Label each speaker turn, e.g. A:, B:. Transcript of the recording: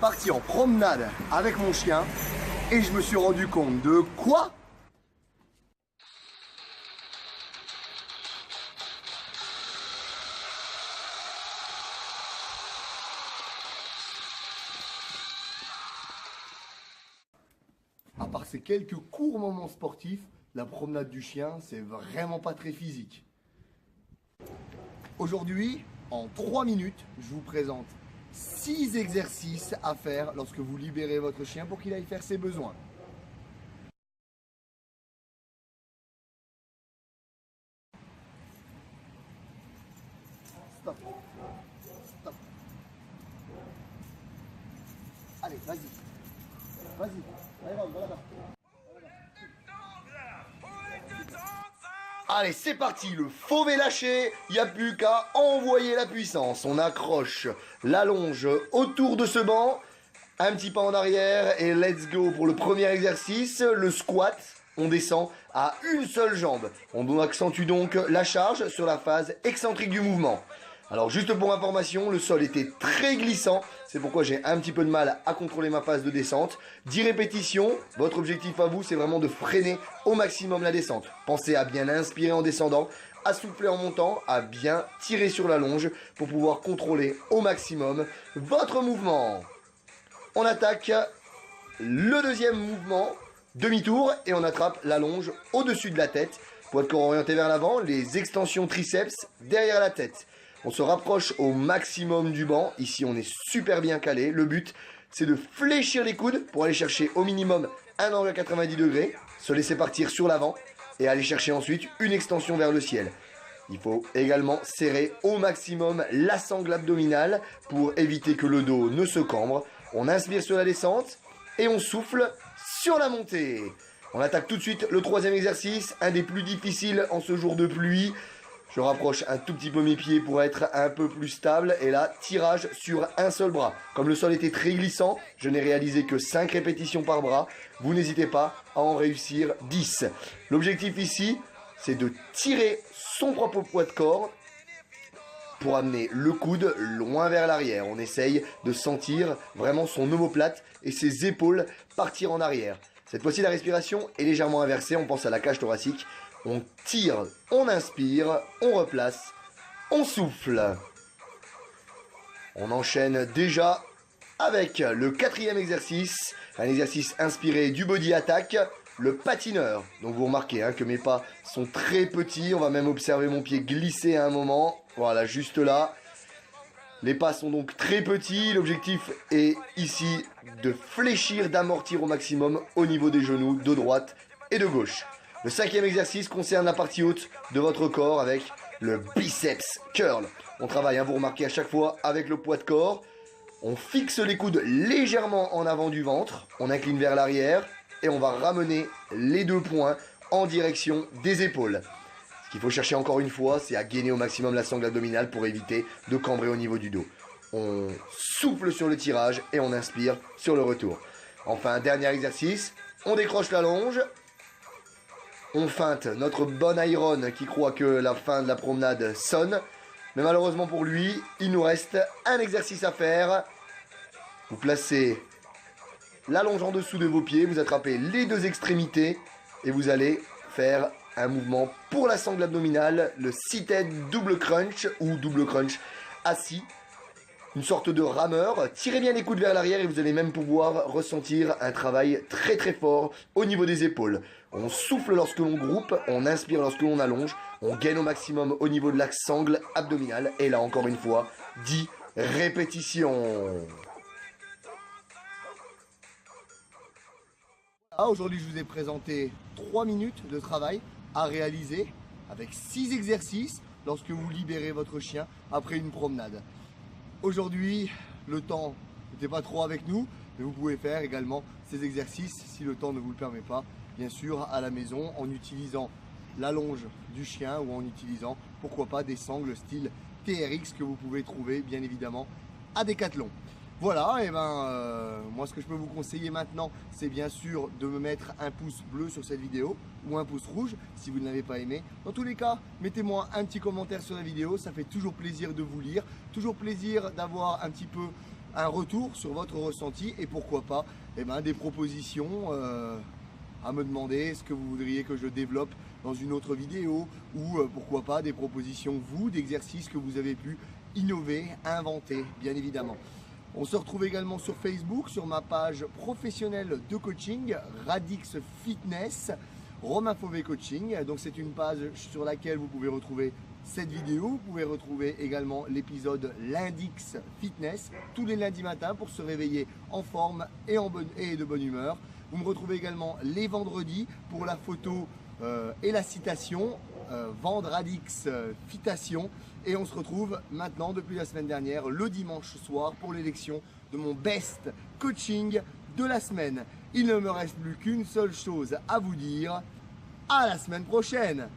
A: parti en promenade avec mon chien et je me suis rendu compte de quoi? À part ces quelques courts moments sportifs, la promenade du chien, c'est vraiment pas très physique. Aujourd'hui, en 3 minutes, je vous présente 6 exercices à faire lorsque vous libérez votre chien pour qu'il aille faire ses besoins. Stop. Stop. Allez, vas-y. Vas-y. Allez, va là-bas. Allez, c'est parti, le fauve est lâché, il n'y a plus qu'à envoyer la puissance. On accroche la longe autour de ce banc, un petit pas en arrière et let's go pour le premier exercice, le squat. On descend à une seule jambe. On accentue donc la charge sur la phase excentrique du mouvement. Alors juste pour information, le sol était très glissant, c'est pourquoi j'ai un petit peu de mal à contrôler ma phase de descente. 10 répétitions, votre objectif à vous c'est vraiment de freiner au maximum la descente. Pensez à bien inspirer en descendant, à souffler en montant, à bien tirer sur la longe pour pouvoir contrôler au maximum votre mouvement. On attaque le deuxième mouvement, demi-tour et on attrape la longe au-dessus de la tête. Poids de corps orienté vers l'avant, les extensions triceps derrière la tête. On se rapproche au maximum du banc. Ici, on est super bien calé. Le but, c'est de fléchir les coudes pour aller chercher au minimum un angle à 90 degrés, se laisser partir sur l'avant et aller chercher ensuite une extension vers le ciel. Il faut également serrer au maximum la sangle abdominale pour éviter que le dos ne se cambre. On inspire sur la descente et on souffle sur la montée. On attaque tout de suite le troisième exercice, un des plus difficiles en ce jour de pluie. Je rapproche un tout petit peu mes pieds pour être un peu plus stable. Et là, tirage sur un seul bras. Comme le sol était très glissant, je n'ai réalisé que 5 répétitions par bras. Vous n'hésitez pas à en réussir 10. L'objectif ici, c'est de tirer son propre poids de corps pour amener le coude loin vers l'arrière. On essaye de sentir vraiment son omoplate et ses épaules partir en arrière. Cette fois-ci, la respiration est légèrement inversée. On pense à la cage thoracique. On tire, on inspire, on replace, on souffle. On enchaîne déjà avec le quatrième exercice, un exercice inspiré du body attack, le patineur. Donc vous remarquez que mes pas sont très petits, on va même observer mon pied glisser à un moment. Voilà, juste là. Les pas sont donc très petits, l'objectif est ici de fléchir, d'amortir au maximum au niveau des genoux de droite et de gauche. Le cinquième exercice concerne la partie haute de votre corps avec le biceps curl. On travaille, vous remarquez à chaque fois avec le poids de corps. On fixe les coudes légèrement en avant du ventre, on incline vers l'arrière et on va ramener les deux poings en direction des épaules. Ce qu'il faut chercher encore une fois, c'est à gainer au maximum la sangle abdominale pour éviter de cambrer au niveau du dos. On souffle sur le tirage et on inspire sur le retour. Enfin, dernier exercice, on décroche la longe. On feinte notre bon Iron qui croit que la fin de la promenade sonne. Mais malheureusement pour lui, il nous reste un exercice à faire. Vous placez la longe en dessous de vos pieds, vous attrapez les deux extrémités et vous allez faire un mouvement pour la sangle abdominale, le seated double crunch ou double crunch assis. Une sorte de rameur. Tirez bien les coudes vers l'arrière et vous allez même pouvoir ressentir un travail très très fort au niveau des épaules. On souffle lorsque l'on groupe, on inspire lorsque l'on allonge, on gagne au maximum au niveau de l'axe sangle abdominale. Et là encore une fois, 10 répétitions. Aujourd'hui, je vous ai présenté 3 minutes de travail à réaliser avec 6 exercices lorsque vous libérez votre chien après une promenade. Aujourd'hui, le temps n'était pas trop avec nous, mais vous pouvez faire également ces exercices si le temps ne vous le permet pas, bien sûr à la maison en utilisant la longe du chien ou en utilisant pourquoi pas des sangles style TRX que vous pouvez trouver bien évidemment à Decathlon. Voilà, et moi ce que je peux vous conseiller maintenant, c'est bien sûr de me mettre un pouce bleu sur cette vidéo ou un pouce rouge si vous ne l'avez pas aimé. Dans tous les cas, mettez-moi un petit commentaire sur la vidéo, ça fait toujours plaisir de vous lire, toujours plaisir d'avoir un petit peu un retour sur votre ressenti et pourquoi pas des propositions à me demander ce que vous voudriez que je développe dans une autre vidéo ou pourquoi pas des propositions vous d'exercices que vous avez pu innover, inventer bien évidemment. On se retrouve également sur Facebook, sur ma page professionnelle de coaching, Radix Fitness, Romain Fauvet Coaching. Donc c'est une page sur laquelle vous pouvez retrouver cette vidéo. Vous pouvez retrouver également l'épisode L'Index Fitness, tous les lundis matins pour se réveiller en forme et de bonne humeur. Vous me retrouvez également les vendredis pour la photo et la citation, Vendradix Fitation. Et on se retrouve maintenant depuis la semaine dernière, le dimanche soir, pour l'élection de mon best coaching de la semaine. Il ne me reste plus qu'une seule chose à vous dire. À la semaine prochaine!